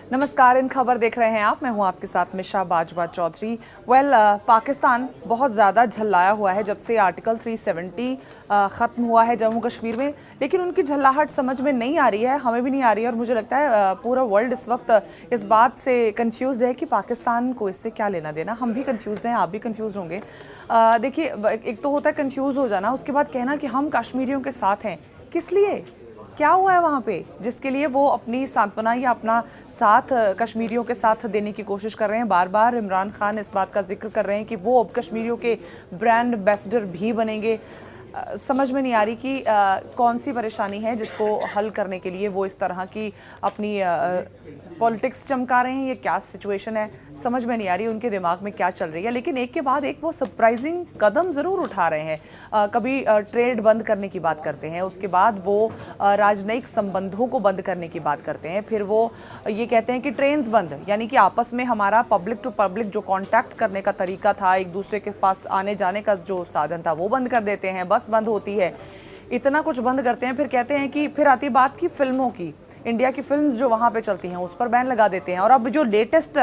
नमस्कार, इन खबर देख रहे हैं आप। मैं हूं आपके साथ मिशा बाजवा चौधरी। पाकिस्तान बहुत ज़्यादा झल्लाया हुआ है जब से आर्टिकल 370 ख़त्म हुआ है जम्मू कश्मीर में, लेकिन उनकी झल्लाहट समझ में नहीं आ रही है, हमें भी नहीं आ रही है। और मुझे लगता है पूरा वर्ल्ड इस वक्त इस बात से कंफ्यूज है कि पाकिस्तान को इससे क्या लेना देना। हम भी कंफ्यूज हैं, आप भी कंफ्यूज होंगे। देखिए, एक तो होता है कंफ्यूज हो जाना, उसके बाद कहना कि हम कश्मीरियों के साथ हैं। किस लिए? क्या हुआ है वहाँ पे जिसके लिए वो अपनी सांत्वना या अपना साथ कश्मीरियों के साथ देने की कोशिश कर रहे हैं? बार बार इमरान खान इस बात का जिक्र कर रहे हैं कि वो अब कश्मीरियों के ब्रांड एम्बेसडर भी बनेंगे। समझ में नहीं आ रही कि कौन सी परेशानी है जिसको हल करने के लिए वो इस तरह की अपनी पॉलिटिक्स चमका रहे हैं। ये क्या सिचुएशन है, समझ में नहीं आ रही उनके दिमाग में क्या चल रही है। लेकिन एक के बाद एक वो सरप्राइजिंग कदम ज़रूर उठा रहे हैं। कभी ट्रेड बंद करने की बात करते हैं, उसके बाद वो राजनयिक संबंधों को बंद करने की बात करते हैं, फिर वो ये कहते हैं कि ट्रेन्स बंद, यानी कि आपस में हमारा पब्लिक टू पब्लिक जो कॉन्टैक्ट करने का तरीका था, एक दूसरे के पास आने जाने का जो साधन था, वो बंद कर देते हैं। बस बंद होती है, इतना कुछ बंद करते हैं, फिर कहते हैं कि फिर आती बात की फिल्मों की, इंडिया की फिल्म्स जो वहाँ पे चलती हैं उस पर बैन लगा देते हैं। और अब जो लेटेस्ट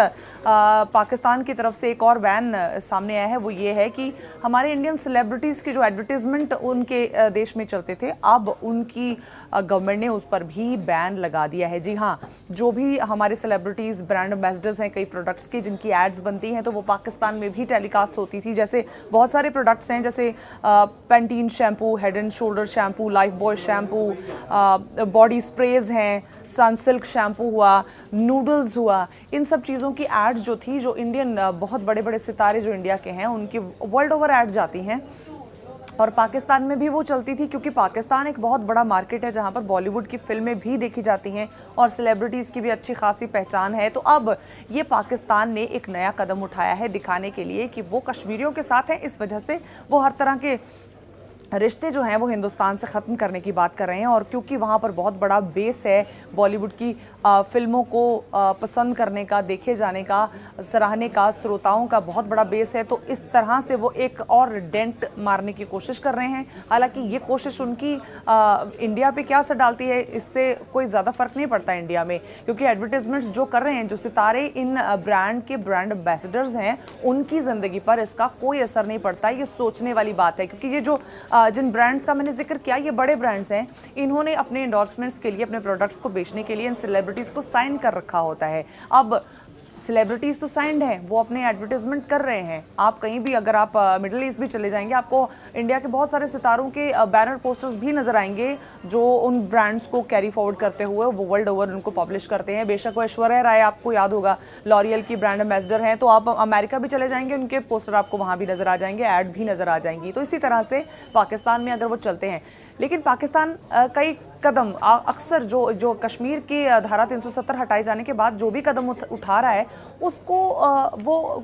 पाकिस्तान की तरफ से एक और बैन सामने आया है वो ये है कि हमारे इंडियन सेलिब्रिटीज़ के जो एडवर्टीजमेंट उनके देश में चलते थे, अब उनकी गवर्नमेंट ने उस पर भी बैन लगा दिया है। जी हाँ, जो भी हमारे सेलिब्रिटीज़ ब्रांड एम्बेसडर्स हैं कई प्रोडक्ट्स की, जिनकी एड्स बनती हैं तो वो पाकिस्तान में भी टेलीकास्ट होती थी। जैसे बहुत सारे प्रोडक्ट्स हैं, जैसे Pantene shampoo, Head and Shoulder shampoo, Lifebuoy shampoo, body sprays हैं, सनसिल्क शैम्पू हुआ, नूडल्स हुआ, इन सब चीज़ों की एड्स जो थी, जो इंडियन बहुत बड़े बड़े सितारे जो इंडिया के हैं उनकी वर्ल्ड ओवर एड्स जाती हैं और पाकिस्तान में भी वो चलती थी, क्योंकि पाकिस्तान एक बहुत बड़ा मार्केट है जहाँ पर बॉलीवुड की फिल्में भी देखी जाती हैं और सेलिब्रिटीज़ की भी अच्छी खासी पहचान है। तो अब ये पाकिस्तान ने एक नया कदम उठाया है दिखाने के लिए कि वो कश्मीरियों के साथ हैं। इस वजह से वो हर तरह के रिश्ते जो हैं वो हिंदुस्तान से ख़त्म करने की बात कर रहे हैं। और क्योंकि वहाँ पर बहुत बड़ा बेस है बॉलीवुड की फिल्मों को पसंद करने का, देखे जाने का, सराहने का, श्रोताओं का बहुत बड़ा बेस है, तो इस तरह से वो एक और डेंट मारने की कोशिश कर रहे हैं। हालांकि ये कोशिश उनकी इंडिया पे क्या असर डालती है इससे कोई ज़्यादा फ़र्क नहीं पड़ता इंडिया में, क्योंकि एडवर्टीजमेंट्स जो कर रहे हैं, जो सितारे इन ब्रांड के ब्रांड एम्बेसडर्स हैं, उनकी ज़िंदगी पर इसका कोई असर नहीं पड़ता। ये सोचने वाली बात है, क्योंकि ये जो जिन ब्रांड्स का मैंने जिक्र किया, ये बड़े ब्रांड्स हैं, इन्होंने अपने एंडोर्समेंट्स के लिए, अपने प्रोडक्ट्स को बेचने के लिए इन सेलिब्रिटीज़ को साइन कर रखा होता है। अब सेलिब्रिटीज़ तो साइंड हैं, वो अपने एडवर्टीजमेंट कर रहे हैं। आप कहीं भी, अगर आप मिडिल ईस्ट भी चले जाएंगे, आपको इंडिया के बहुत सारे सितारों के बैनर पोस्टर्स भी नज़र आएंगे जो उन ब्रांड्स को कैरी फॉरवर्ड करते हुए वो वर्ल्ड ओवर उनको पब्लिश करते हैं। बेशक वो ऐश्वर्या राय, आपको याद होगा, लॉरियल की ब्रांड एम्बेसडर हैं, तो आप अमेरिका भी चले जाएंगे, उनके पोस्टर आपको वहाँ भी नज़र आ जाएंगे, ऐड भी नज़र आ जाएंगी। तो इसी तरह से पाकिस्तान में अगर वो चलते हैं, लेकिन पाकिस्तान कई कदम अक्सर जो कश्मीर की धारा 370 हटाए जाने के बाद जो भी कदम उठा रहा है उसको वो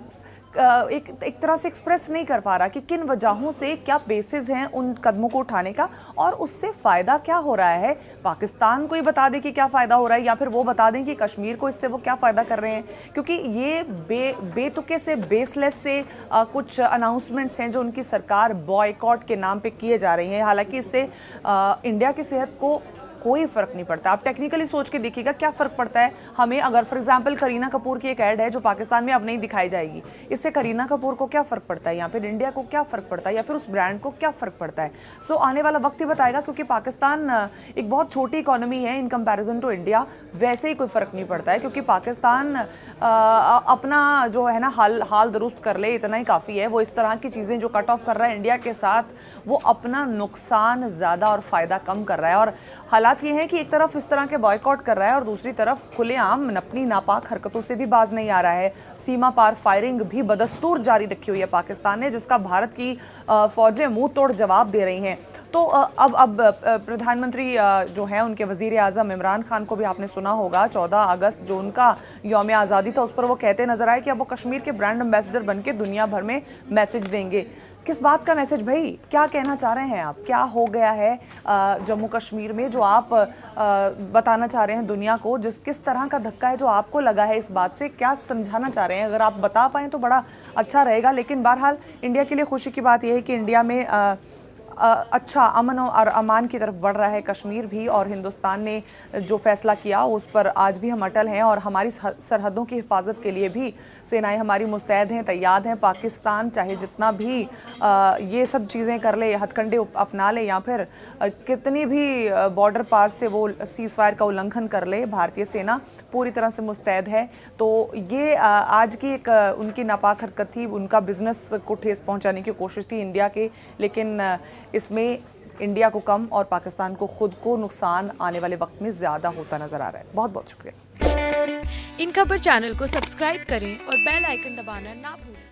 एक तरह से एक्सप्रेस नहीं कर पा रहा कि किन वजहों से, क्या बेसिस हैं उन कदमों को उठाने का और उससे फ़ायदा क्या हो रहा है। पाकिस्तान को ही बता दें कि क्या फ़ायदा हो रहा है, या फिर वो बता दें कि कश्मीर को इससे वो क्या फ़ायदा कर रहे हैं। क्योंकि ये बेतुके से, बेसलेस से कुछ अनाउंसमेंट्स हैं जो उनकी सरकार बॉयकॉट के नाम पे किए जा रही हैं। हालांकि इससे इंडिया की सेहत को कोई फ़र्क नहीं पड़ता। आप टेक्निकली सोच के देखिएगा क्या फ़र्क पड़ता है हमें। अगर फॉर एग्जांपल करीना कपूर की एक ऐड है जो पाकिस्तान में अब नहीं दिखाई जाएगी, इससे करीना कपूर को क्या फ़र्क पड़ता है, या फिर इंडिया को क्या फ़र्क पड़ता है, या फिर उस ब्रांड को क्या फ़र्क पड़ता है। सो आने वाला वक्त ही बताएगा, क्योंकि पाकिस्तान एक बहुत छोटी इकॉनमी है इन कंपेरिजन टू इंडिया। वैसे ही कोई फ़र्क नहीं पड़ता है, क्योंकि पाकिस्तान अपना जो है ना हाल दुरुस्त कर ले, इतना ही काफ़ी है। वो इस तरह की चीज़ें जो कट ऑफ कर रहा है इंडिया के साथ, वो अपना नुकसान ज़्यादा और फ़ायदा कम कर रहा है। और हालात ये हैं कि एक तरफ इस तरह के बॉयकॉट कर रहा है और दूसरी तरफ खुलेआम अपनी नापाक हरकतों से भी बाज नहीं आ रहा है। सीमा पार फायरिंग भी बदस्तूर जारी रखी हुई है पाकिस्तान ने, जिसका भारत की फौजें मुंह तोड़ जवाब दे रही हैं। तो अब प्रधानमंत्री जो है, उनके वजीर आज़म इमरान खान को भी आपने सुना होगा, 14 अगस्त जो उनका यौम आज़ादी था उस पर वो कहते नजर आए कि अब वो कश्मीर के ब्रांड एम्बेसडर बन के दुनिया भर में मैसेज देंगे। किस बात का मैसेज भाई, क्या कहना चाह रहे हैं आप? क्या हो गया है जम्मू कश्मीर में जो आप बताना चाह रहे हैं दुनिया को? किस तरह का धक्का है जो आपको लगा है इस बात से? क्या समझाना चाह रहे हैं? अगर आप बता पाएँ तो बड़ा अच्छा रहेगा। लेकिन बहरहाल इंडिया के लिए खुशी की बात यह है कि इंडिया में अच्छा अमन और अमान की तरफ बढ़ रहा है कश्मीर भी, और हिंदुस्तान ने जो फैसला किया उस पर आज भी हम अटल हैं, और हमारी सरहदों की हिफाजत के लिए भी सेनाएं हमारी मुस्तैद हैं, तैयार हैं। पाकिस्तान चाहे जितना भी ये सब चीज़ें कर ले, हथकंडे अपना ले, या फिर कितनी भी बॉर्डर पार से वो सीज़ फायर का उल्लंघन कर ले, भारतीय सेना पूरी तरह से मुस्तैद है। तो ये आज की एक उनकी नापाक हरकत थी, उनका बिजनेस को ठेस पहुंचाने की कोशिश थी इंडिया के, लेकिन इसमें इंडिया को कम और पाकिस्तान को खुद को नुकसान आने वाले वक्त में ज़्यादा होता नजर आ रहा है। बहुत बहुत शुक्रिया। इन खबर चैनल को सब्सक्राइब करें और बेल आइकन दबाना ना भूलें।